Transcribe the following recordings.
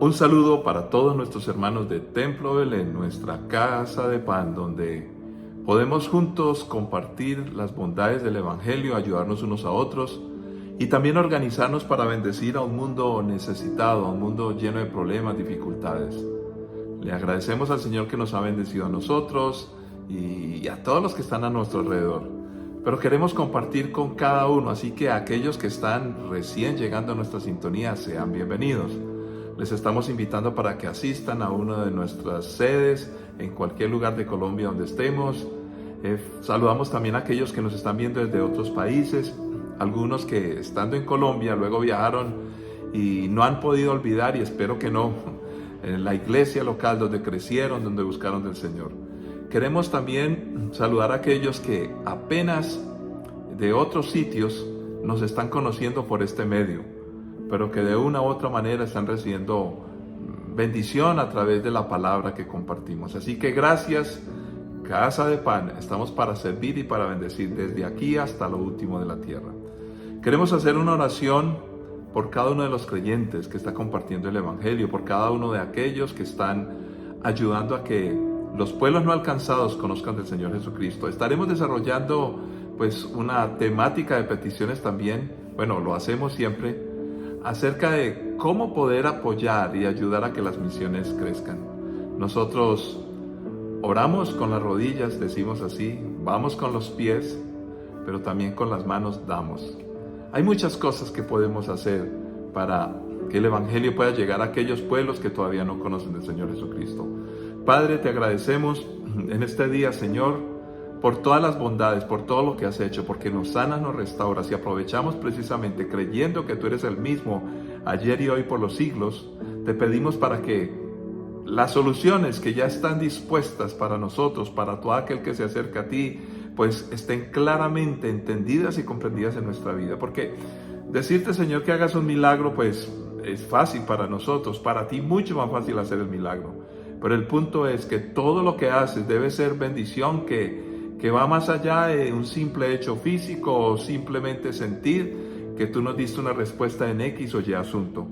Un saludo para todos nuestros hermanos de Templo Belén, nuestra casa de pan, donde podemos juntos compartir las bondades del Evangelio, ayudarnos unos a otros y también organizarnos para bendecir a un mundo necesitado, a un mundo lleno de problemas, dificultades. Le agradecemos al Señor que nos ha bendecido a nosotros y a todos los que están a nuestro alrededor. Pero queremos compartir con cada uno, así que aquellos que están recién llegando a nuestra sintonía, sean bienvenidos. Les estamos invitando para que asistan a una de nuestras sedes en cualquier lugar de Colombia donde estemos. Saludamos también a aquellos que nos están viendo desde otros países, algunos que estando en Colombia luego viajaron y no han podido olvidar, y espero que no, en la iglesia local donde crecieron, donde buscaron del Señor. Queremos también saludar a aquellos que apenas de otros sitios nos están conociendo por este medio, pero que de una u otra manera están recibiendo bendición a través de la palabra que compartimos. Así que gracias, Casa de Pan, estamos para servir y para bendecir desde aquí hasta lo último de la tierra. Queremos hacer una oración por cada uno de los creyentes que está compartiendo el Evangelio, por cada uno de aquellos que están ayudando a que los pueblos no alcanzados conozcan del Señor Jesucristo. Estaremos desarrollando pues una temática de peticiones también, bueno, lo hacemos siempre, acerca de cómo poder apoyar y ayudar a que las misiones crezcan. Nosotros oramos con las rodillas, decimos así, vamos con los pies, pero también con las manos damos. Hay muchas cosas que podemos hacer para que el Evangelio pueda llegar a aquellos pueblos que todavía no conocen del Señor Jesucristo. Padre, te agradecemos en este día, Señor, por todas las bondades, por todo lo que has hecho, porque nos sanas, nos restauras y aprovechamos precisamente creyendo que tú eres el mismo ayer y hoy por los siglos. Te pedimos para que las soluciones que ya están dispuestas para nosotros, para todo aquel que se acerca a ti, pues estén claramente entendidas y comprendidas en nuestra vida. Porque decirte, Señor, que hagas un milagro, pues es fácil para nosotros, para ti mucho más fácil hacer el milagro. Pero el punto es que todo lo que haces debe ser bendición que va más allá de un simple hecho físico o simplemente sentir que tú nos diste una respuesta en X o Y asunto.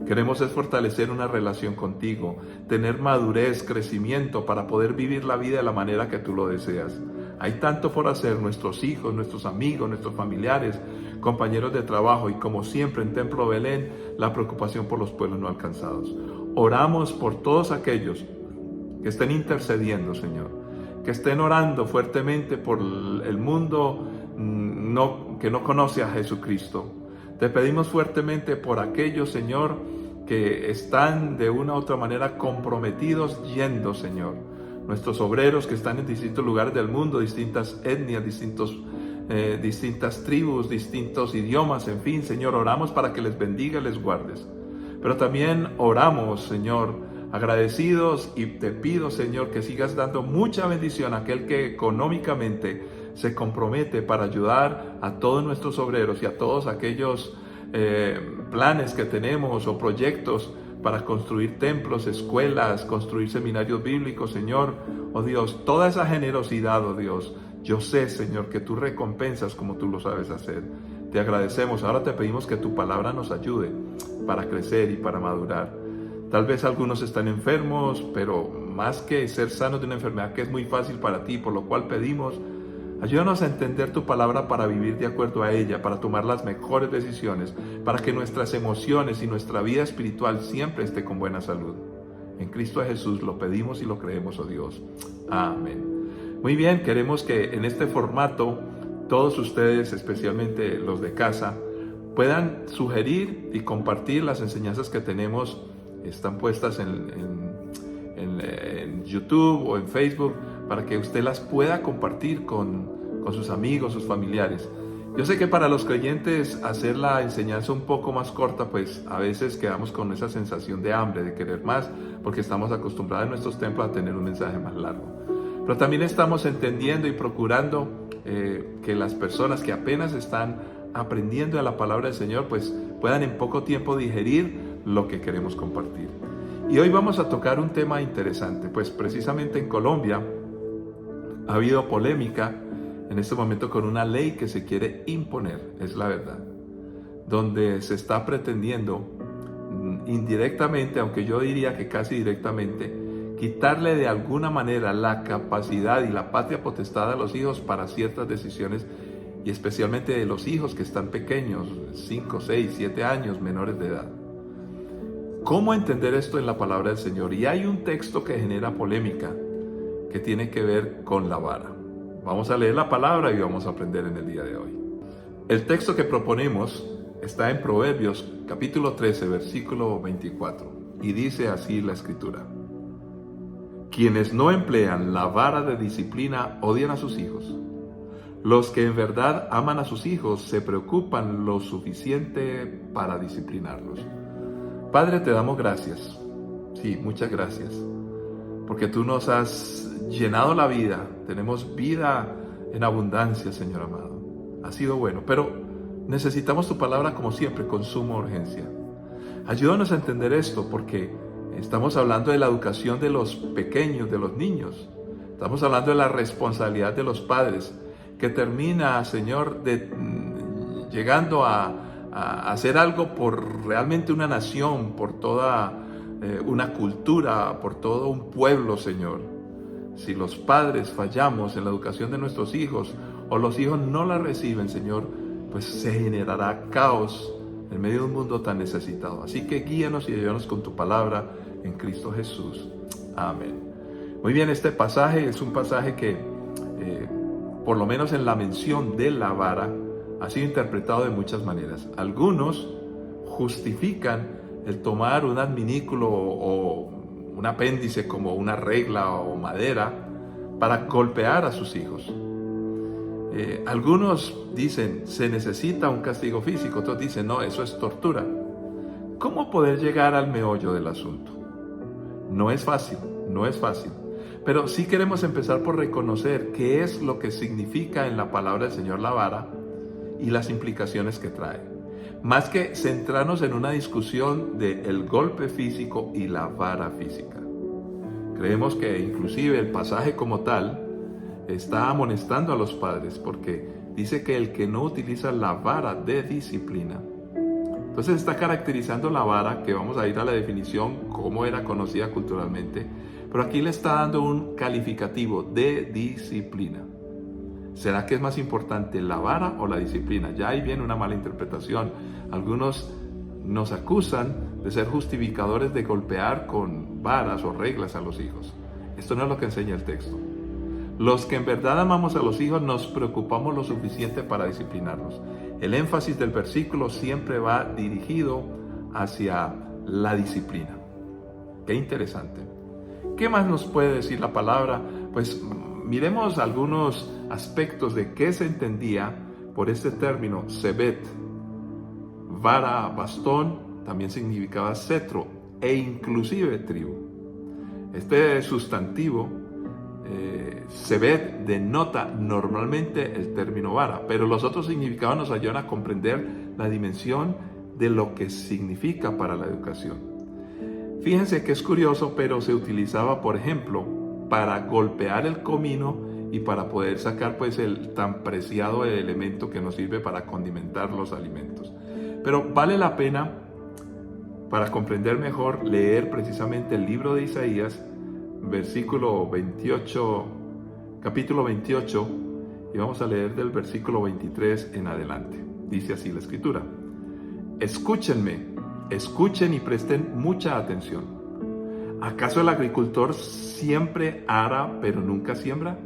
Queremos es fortalecer una relación contigo, tener madurez, crecimiento para poder vivir la vida de la manera que tú lo deseas. Hay tanto por hacer, nuestros hijos, nuestros amigos, nuestros familiares, compañeros de trabajo y como siempre en Templo Belén, la preocupación por los pueblos no alcanzados. Oramos por todos aquellos que estén intercediendo, Señor, que estén orando fuertemente por el mundo que no conoce a Jesucristo. Te pedimos fuertemente por aquellos, Señor, que están de una u otra manera comprometidos yendo, Señor. Nuestros obreros que están en distintos lugares del mundo, distintas etnias, distintas tribus, distintos idiomas, en fin, Señor, oramos para que les bendiga y les guardes. Pero también oramos, Señor, agradecidos, y te pido, Señor, que sigas dando mucha bendición a aquel que económicamente se compromete para ayudar a todos nuestros obreros y a todos aquellos planes que tenemos o proyectos para construir templos, escuelas, construir seminarios bíblicos, Señor. Oh Dios, toda esa generosidad, oh Dios, yo sé, Señor, que tú recompensas como tú lo sabes hacer. Te agradecemos. Ahora te pedimos que tu palabra nos ayude para crecer y para madurar. Tal vez algunos están enfermos, pero más que ser sanos de una enfermedad que es muy fácil para ti, por lo cual pedimos, ayúdanos a entender tu palabra para vivir de acuerdo a ella, para tomar las mejores decisiones, para que nuestras emociones y nuestra vida espiritual siempre esté con buena salud. En Cristo Jesús lo pedimos y lo creemos, oh Dios. Amén. Muy bien, queremos que en este formato todos ustedes, especialmente los de casa, puedan sugerir y compartir las enseñanzas que tenemos. Están puestas en YouTube o en Facebook para que usted las pueda compartir con sus amigos, sus familiares. Yo sé que para los creyentes hacer la enseñanza un poco más corta, pues a veces quedamos con esa sensación de hambre, de querer más, porque estamos acostumbrados en nuestros templos a tener un mensaje más largo. Pero también estamos entendiendo y procurando que las personas que apenas están aprendiendo de la palabra del Señor, pues puedan en poco tiempo digerir lo que queremos compartir. Y hoy vamos a tocar un tema interesante, pues precisamente en Colombia ha habido polémica en este momento con una ley que se quiere imponer, es la verdad, donde se está pretendiendo indirectamente, aunque yo diría que casi directamente, quitarle de alguna manera la capacidad y la patria potestad a los hijos para ciertas decisiones, y especialmente de los hijos que están pequeños, 5, 6, 7 años, menores de edad. ¿Cómo entender esto en la palabra del Señor? Y hay un texto que genera polémica, que tiene que ver con la vara. Vamos a leer la palabra y vamos a aprender en el día de hoy. El texto que proponemos está en Proverbios capítulo 13, versículo 24, y dice así la escritura: quienes no emplean la vara de disciplina odian a sus hijos. Los que en verdad aman a sus hijos se preocupan lo suficiente para disciplinarlos. Padre, te damos gracias. Sí, muchas gracias. Porque tú nos has llenado la vida. Tenemos vida en abundancia, Señor amado. Ha sido bueno, pero necesitamos tu palabra como siempre, con suma urgencia. Ayúdanos a entender esto, porque estamos hablando de la educación de los pequeños, de los niños. Estamos hablando de la responsabilidad de los padres, que termina, Señor, llegando a hacer algo por realmente una nación, por toda una cultura, por todo un pueblo, Señor. Si los padres fallamos en la educación de nuestros hijos, o los hijos no la reciben, Señor, pues se generará caos en medio de un mundo tan necesitado. Así que guíanos y ayúdanos con tu palabra en Cristo Jesús. Amén. Muy bien, este pasaje es un pasaje que, por lo menos en la mención de la vara, ha sido interpretado de muchas maneras. Algunos justifican el tomar un adminículo o un apéndice como una regla o madera para golpear a sus hijos. Algunos dicen, se necesita un castigo físico. Otros dicen, no, eso es tortura. ¿Cómo poder llegar al meollo del asunto? No es fácil, no es fácil. Pero sí queremos empezar por reconocer qué es lo que significa en la palabra del Señor la vara y las implicaciones que trae. Más que centrarnos en una discusión del golpe físico y la vara física. Creemos que inclusive el pasaje como tal está amonestando a los padres, porque dice que el que no utiliza la vara de disciplina, entonces está caracterizando la vara, que vamos a ir a la definición, cómo era conocida culturalmente, pero aquí le está dando un calificativo de disciplina. ¿Será que es más importante la vara o la disciplina? Ya ahí viene una mala interpretación. Algunos nos acusan de ser justificadores de golpear con varas o reglas a los hijos. Esto no es lo que enseña el texto. Los que en verdad amamos a los hijos nos preocupamos lo suficiente para disciplinarlos. El énfasis del versículo siempre va dirigido hacia la disciplina. Qué interesante. ¿Qué más nos puede decir la palabra? Pues miremos algunos aspectos de qué se entendía por este término sebet. Vara, bastón, también significaba cetro e inclusive tribu. Este sustantivo, sebet, denota normalmente el término vara, pero los otros significados nos ayudan a comprender la dimensión de lo que significa para la educación. Fíjense que es curioso, pero se utilizaba, por ejemplo, para golpear el comino y para poder sacar pues el tan preciado elemento que nos sirve para condimentar los alimentos. Pero vale la pena, para comprender mejor, leer precisamente el libro de Isaías, capítulo 28, y vamos a leer del versículo 23 en adelante. Dice así la escritura: escúchenme, escuchen y presten mucha atención. ¿Acaso el agricultor siempre ara pero nunca siembra?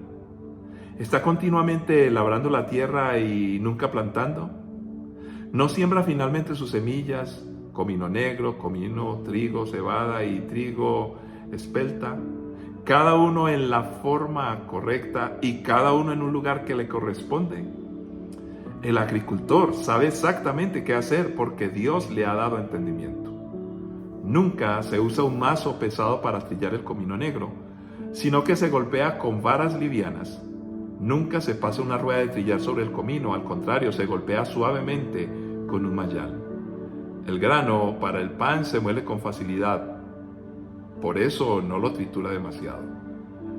¿Está continuamente labrando la tierra y nunca plantando? ¿No siembra finalmente sus semillas, comino negro, comino, trigo, cebada y trigo espelta, cada uno en la forma correcta y cada uno en un lugar que le corresponde? El agricultor sabe exactamente qué hacer porque Dios le ha dado entendimiento. Nunca se usa un mazo pesado para trillar el comino negro, sino que se golpea con varas livianas. Nunca se pasa una rueda de trillar sobre el comino, al contrario, se golpea suavemente con un mayal. El grano para el pan se muele con facilidad, por eso no lo tritura demasiado.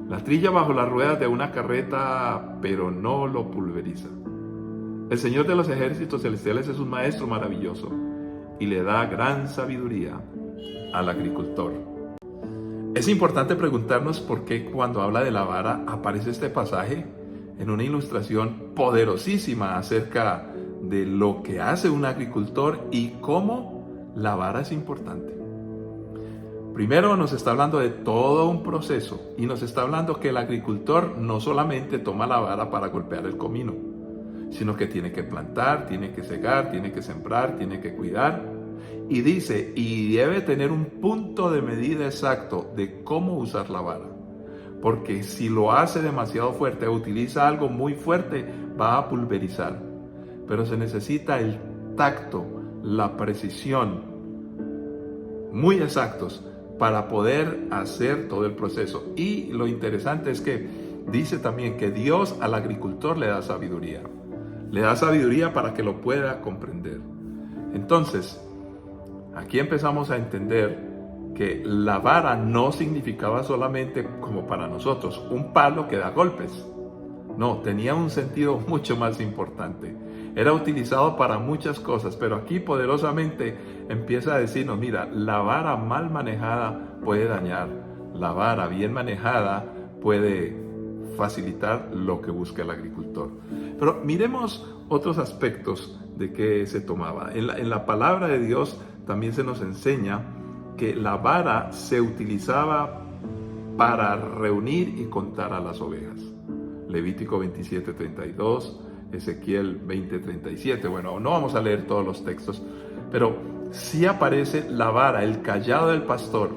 La trilla bajo las ruedas de una carreta, pero no lo pulveriza. El Señor de los ejércitos celestiales es un maestro maravilloso y le da gran sabiduría al agricultor. Es importante preguntarnos por qué cuando habla de la vara aparece este pasaje en una ilustración poderosísima acerca de lo que hace un agricultor y cómo la vara es importante. Primero nos está hablando de todo un proceso y nos está hablando que el agricultor no solamente toma la vara para golpear el comino, sino que tiene que plantar, tiene que cegar, tiene que sembrar, tiene que cuidar. Y dice, y debe tener un punto de medida exacto de cómo usar la vara. Porque si lo hace demasiado fuerte, utiliza algo muy fuerte, va a pulverizar. Pero se necesita el tacto, la precisión, muy exactos para poder hacer todo el proceso. Y lo interesante es que dice también que Dios al agricultor le da sabiduría. Le da sabiduría para que lo pueda comprender. Entonces, aquí empezamos a entender que la vara no significaba solamente, como para nosotros, un palo que da golpes. No, tenía un sentido mucho más importante. Era utilizado para muchas cosas, pero aquí poderosamente empieza a decirnos, mira, la vara mal manejada puede dañar. La vara bien manejada puede facilitar lo que busca el agricultor. Pero miremos otros aspectos de que se tomaba. En la palabra de Dios también se nos enseña que la vara se utilizaba para reunir y contar a las ovejas. Levítico 27:32, Ezequiel 20:37. Bueno, no vamos a leer todos los textos, pero sí aparece la vara, el cayado del pastor,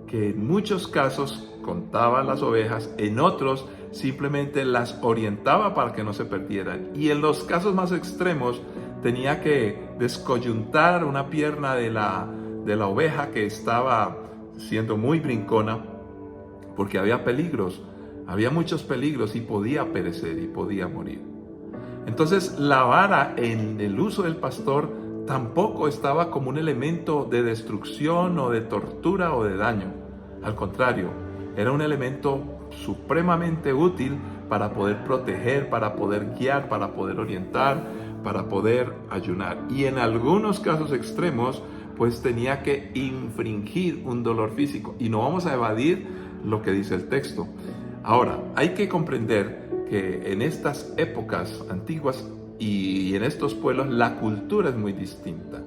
que en muchos casos contaba las ovejas, en otros simplemente las orientaba para que no se perdieran. Y en los casos más extremos tenía que descoyuntar una pierna de la oveja que estaba siendo muy brincona, porque había peligros, había muchos peligros y podía perecer y podía morir. Entonces la vara en el uso del pastor tampoco estaba como un elemento de destrucción o de tortura o de daño. Al contrario, era un elemento supremamente útil para poder proteger, para poder guiar, para poder orientar, para poder ayunar. Y en algunos casos extremos, pues tenía que infringir un dolor físico. Y no vamos a evadir lo que dice el texto. Ahora, hay que comprender que en estas épocas antiguas y en estos pueblos la cultura es muy distinta.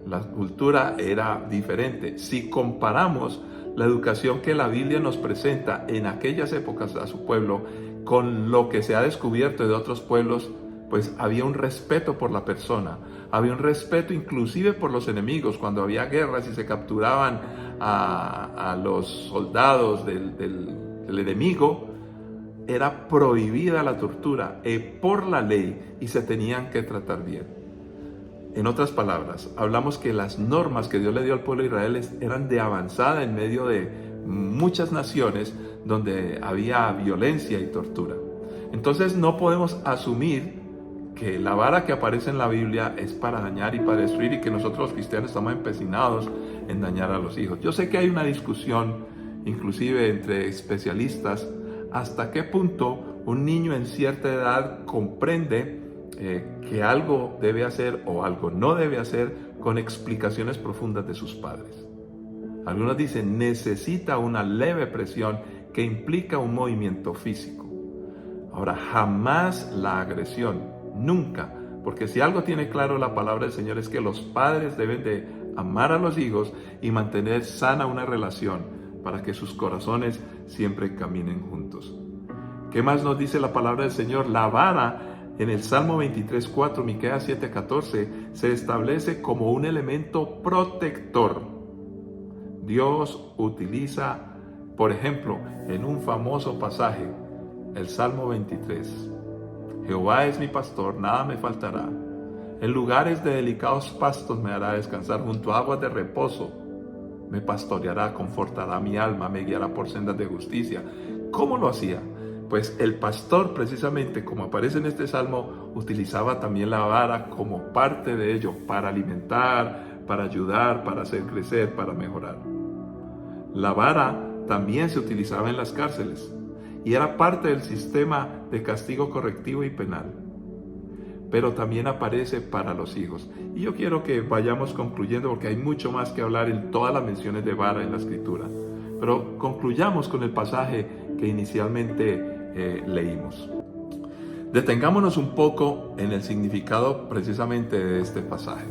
La cultura era diferente. Si comparamos la educación que la Biblia nos presenta en aquellas épocas a su pueblo con lo que se ha descubierto de otros pueblos, pues había un respeto por la persona, había un respeto inclusive por los enemigos. Cuando había guerras y se capturaban a los soldados del enemigo, era prohibida la tortura por la ley y se tenían que tratar bien. En otras palabras, hablamos que las normas que Dios le dio al pueblo de Israel eran de avanzada en medio de muchas naciones donde había violencia y tortura. Entonces no podemos asumir que la vara que aparece en la Biblia es para dañar y para destruir y que nosotros los cristianos estamos empecinados en dañar a los hijos. Yo sé que hay una discusión, inclusive entre especialistas, hasta qué punto un niño en cierta edad comprende que algo debe hacer o algo no debe hacer con explicaciones profundas de sus padres. Algunos dicen necesita una leve presión que implica un movimiento físico. Ahora, jamás la agresión, nunca, porque si algo tiene claro la palabra del Señor es que los padres deben de amar a los hijos y mantener sana una relación para que sus corazones siempre caminen juntos. ¿Qué más nos dice la palabra del Señor? La vara en el Salmo 23:4, Miqueas 7:14, se establece como un elemento protector. Dios utiliza, por ejemplo, en un famoso pasaje, el Salmo 23. Jehová es mi pastor, nada me faltará. En lugares de delicados pastos me hará descansar, junto a aguas de reposo me pastoreará, confortará mi alma, me guiará por sendas de justicia. ¿Cómo lo hacía? Pues el pastor, precisamente como aparece en este salmo, utilizaba también la vara como parte de ello, para alimentar, para ayudar, para hacer crecer, para mejorar. La vara también se utilizaba en las cárceles y era parte del sistema de castigo correctivo y penal. pero también aparece para los hijos. Y yo quiero que vayamos concluyendo porque hay mucho más que hablar en todas las menciones de vara en la Escritura. Pero concluyamos con el pasaje que inicialmente leímos. Detengámonos un poco en el significado precisamente de este pasaje.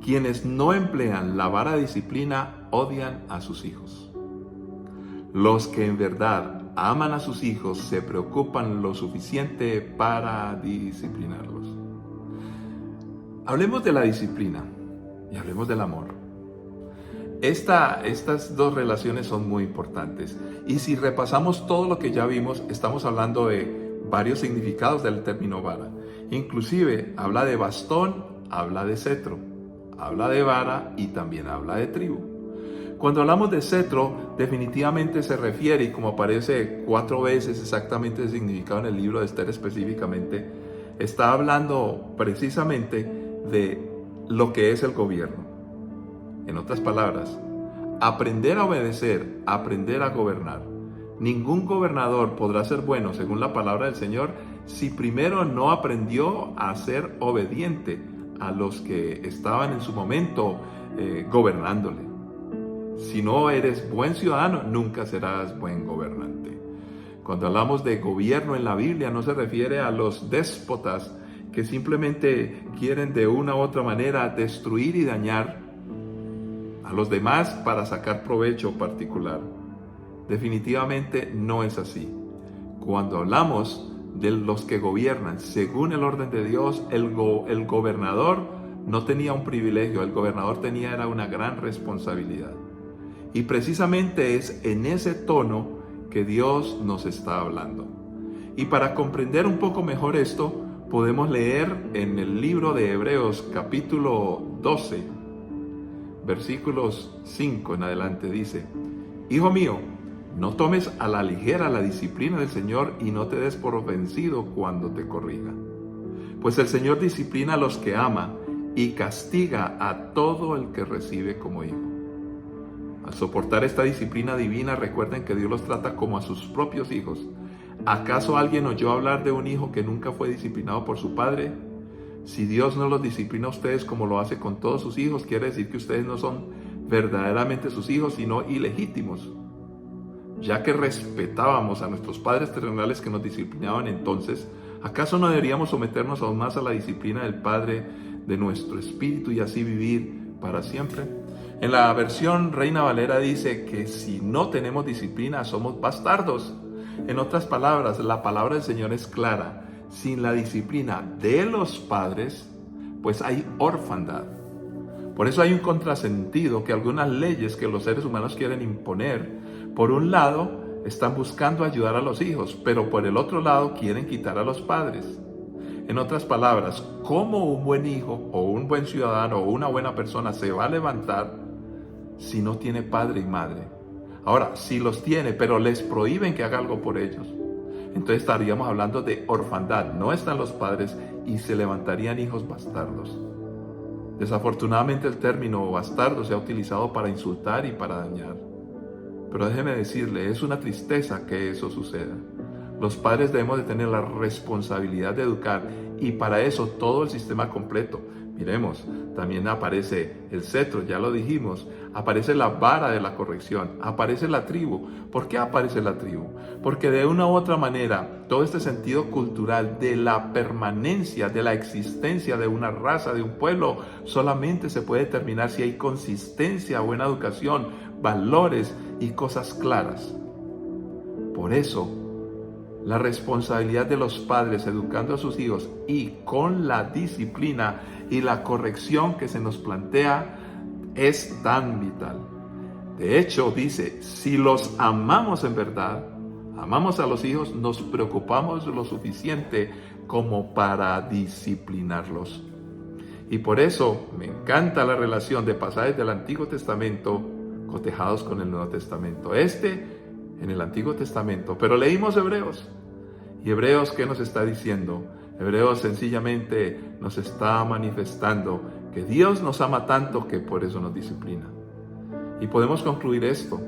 Quienes no emplean la vara de disciplina odian a sus hijos. Los que en verdad aman a sus hijos se preocupan lo suficiente para disciplinarlos. Hablemos de la disciplina y hablemos del amor. Estas dos relaciones son muy importantes. Y si repasamos todo lo que ya vimos, estamos hablando de varios significados del término vara. Inclusive habla de bastón, habla de cetro, habla de vara y también habla de tribu. Cuando hablamos de cetro, definitivamente se refiere, y como aparece 4 veces exactamente el significado en el libro de Esther específicamente, está hablando precisamente de lo que es el gobierno. En otras palabras, aprender a obedecer, aprender a gobernar. Ningún gobernador podrá ser bueno, según la palabra del Señor, si primero no aprendió a ser obediente a los que estaban en su momento gobernándole. Si no eres buen ciudadano, nunca serás buen gobernante. Cuando hablamos de gobierno en la Biblia, no se refiere a los déspotas que simplemente quieren de una u otra manera destruir y dañar a los demás para sacar provecho particular. Definitivamente no es así. Cuando hablamos de los que gobiernan según el orden de Dios, el gobernador no tenía un privilegio, el gobernador era una gran responsabilidad. Y precisamente es en ese tono que Dios nos está hablando. Y para comprender un poco mejor esto, podemos leer en el libro de Hebreos capítulo 12, versículos 5 en adelante, dice: Hijo mío, no tomes a la ligera la disciplina del Señor y no te des por vencido cuando te corrija. Pues el Señor disciplina a los que ama y castiga a todo el que recibe como hijo. Al soportar esta disciplina divina, recuerden que Dios los trata como a sus propios hijos. ¿Acaso alguien oyó hablar de un hijo que nunca fue disciplinado por su padre? Si Dios no los disciplina a ustedes como lo hace con todos sus hijos, quiere decir que ustedes no son verdaderamente sus hijos, sino ilegítimos. Ya que respetábamos a nuestros padres terrenales que nos disciplinaban entonces, ¿acaso no deberíamos someternos aún más a la disciplina del Padre de nuestro espíritu y así vivir para siempre? En la versión Reina Valera dice que si no tenemos disciplina somos bastardos. En otras palabras, la palabra del Señor es clara. Sin la disciplina de los padres, pues hay orfandad. Por eso hay un contrasentido que algunas leyes que los seres humanos quieren imponer, por un lado, están buscando ayudar a los hijos, pero por el otro lado quieren quitar a los padres. En otras palabras, ¿cómo un buen hijo o un buen ciudadano o una buena persona se va a levantar si no tiene padre y madre? Ahora, si los tiene, pero les prohíben que haga algo por ellos, entonces estaríamos hablando de orfandad. No están los padres y se levantarían hijos bastardos. Desafortunadamente el término bastardo se ha utilizado para insultar y para dañar. Pero déjeme decirle, es una tristeza que eso suceda. Los padres debemos de tener la responsabilidad de educar y para eso todo el sistema completo. Miremos, también aparece el cetro, ya lo dijimos, aparece la vara de la corrección, aparece la tribu. ¿Por qué aparece la tribu? Porque de una u otra manera, todo este sentido cultural de la permanencia, de la existencia de una raza, de un pueblo, solamente se puede determinar si hay consistencia, buena educación, valores y cosas claras. Por eso, la responsabilidad de los padres educando a sus hijos y con la disciplina y la corrección que se nos plantea es tan vital. De hecho, dice, si los amamos en verdad, amamos a los hijos, nos preocupamos lo suficiente como para disciplinarlos. Y por eso me encanta la relación de pasajes del Antiguo Testamento cotejados con el Nuevo Testamento. En el Antiguo Testamento, pero leímos Hebreos. ¿Y Hebreos qué nos está diciendo? Hebreos sencillamente nos está manifestando que Dios nos ama tanto que por eso nos disciplina. Y podemos concluir esto.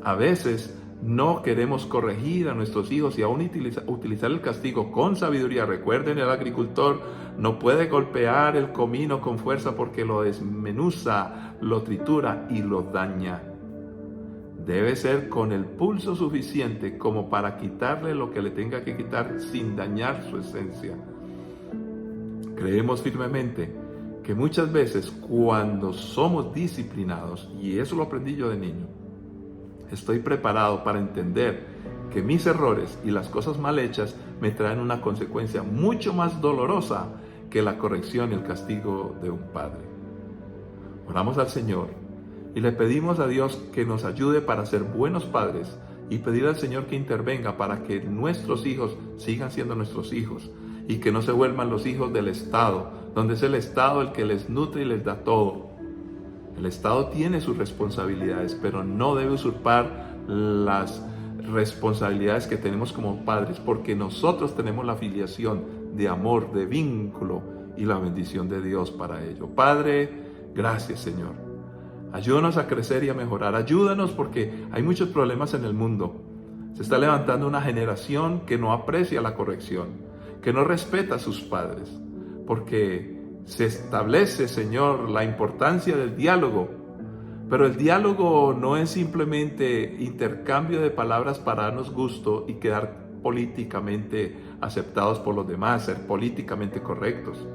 A veces no queremos corregir a nuestros hijos y aún utilizar el castigo con sabiduría. Recuerden, el agricultor no puede golpear el comino con fuerza porque lo desmenuza, lo tritura y lo daña. Debe ser con el pulso suficiente como para quitarle lo que le tenga que quitar sin dañar su esencia. Creemos firmemente que muchas veces cuando somos disciplinados, y eso lo aprendí yo de niño, estoy preparado para entender que mis errores y las cosas mal hechas me traen una consecuencia mucho más dolorosa que la corrección y el castigo de un padre. Oramos al Señor y le pedimos a Dios que nos ayude para ser buenos padres y pedir al Señor que intervenga para que nuestros hijos sigan siendo nuestros hijos y que no se vuelvan los hijos del Estado, donde es el Estado el que les nutre y les da todo. El Estado tiene sus responsabilidades, pero no debe usurpar las responsabilidades que tenemos como padres, porque nosotros tenemos la filiación de amor, de vínculo y la bendición de Dios para ello. Padre, gracias, Señor. Ayúdanos a crecer y a mejorar. Ayúdanos porque hay muchos problemas en el mundo. Se está levantando una generación que no aprecia la corrección, que no respeta a sus padres, porque se establece, Señor, la importancia del diálogo, pero el diálogo no es simplemente intercambio de palabras para darnos gusto y quedar políticamente aceptados por los demás, ser políticamente correctos.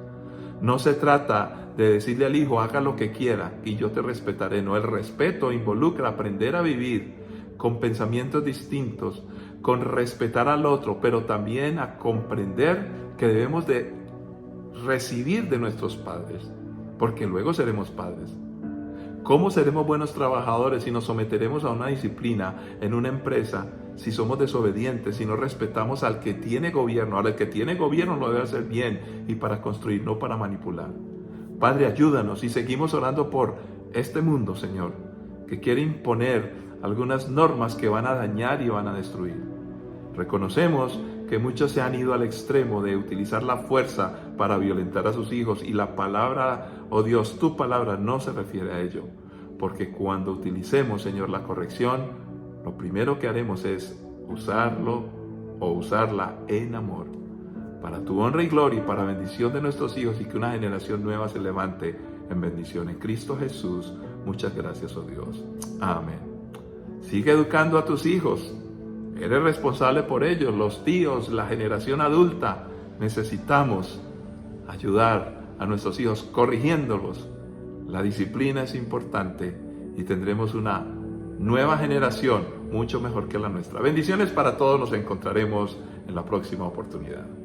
No se trata de decirle al hijo, haga lo que quiera y yo te respetaré. No, el respeto involucra aprender a vivir con pensamientos distintos, con respetar al otro, pero también a comprender que debemos de recibir de nuestros padres, porque luego seremos padres. ¿Cómo seremos buenos trabajadores si nos someteremos a una disciplina en una empresa si somos desobedientes, si no respetamos al que tiene gobierno? Al que tiene gobierno lo debe hacer bien y para construir, no para manipular. Padre, ayúdanos y seguimos orando por este mundo, Señor, que quiere imponer algunas normas que van a dañar y van a destruir. Reconocemos que muchos se han ido al extremo de utilizar la fuerza para violentar a sus hijos y la palabra, oh Dios, tu palabra no se refiere a ello, porque cuando utilicemos, Señor, la corrección, lo primero que haremos es usarlo o usarla en amor, para tu honra y gloria y para bendición de nuestros hijos y que una generación nueva se levante en bendición en Cristo Jesús. Muchas gracias, oh Dios. Amén. Sigue educando a tus hijos. Eres responsable por ellos, los tíos, la generación adulta. Necesitamos ayudar a nuestros hijos corrigiéndolos. La disciplina es importante y tendremos una nueva generación mucho mejor que la nuestra. Bendiciones para todos, nos encontraremos en la próxima oportunidad.